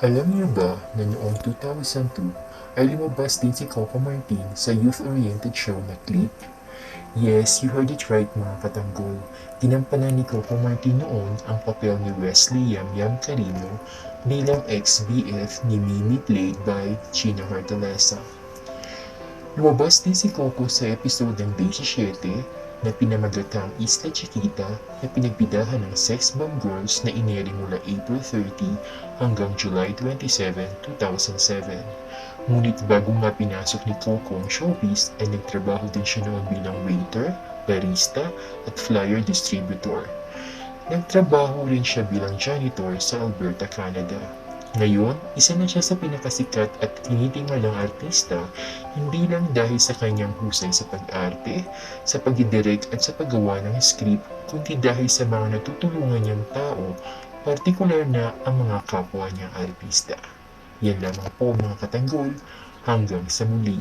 Alam niyo ba na noong 2002 ay lumabas din si Coco Martin sa youth-oriented show na Click? Yes, you heard it right mga katanggol. Ginampanan ni Coco Martin noon ang papel ni Wesley Yam Yam Carino bilang ex-BF ni Mimi played by Gina Hortaleza. Lumabas din si Coco sa episode ng 17 na pinamagatang Isla Chiquita na pinagbidahan ng Sex Bomb Girls na ineri mula April 30 hanggang July 27, 2007. Ngunit bago nga pinasok ni Coco ang showbiz ay nagtrabaho din siya noon bilang waiter, barista at flyer distributor. Nagtrabaho rin siya bilang janitor sa Alberta, Canada. Ngayon, isa na siya sa pinakasikat at tinitingalang artista hindi lang dahil sa kanyang husay sa pag-arte, sa pagdidirect at sa paggawa ng script, kundi dahil sa mga natutulungan niyang tao, partikular na ang mga kapwa niyang artista. Yan lamang po mga katanggol, hanggang sa muli.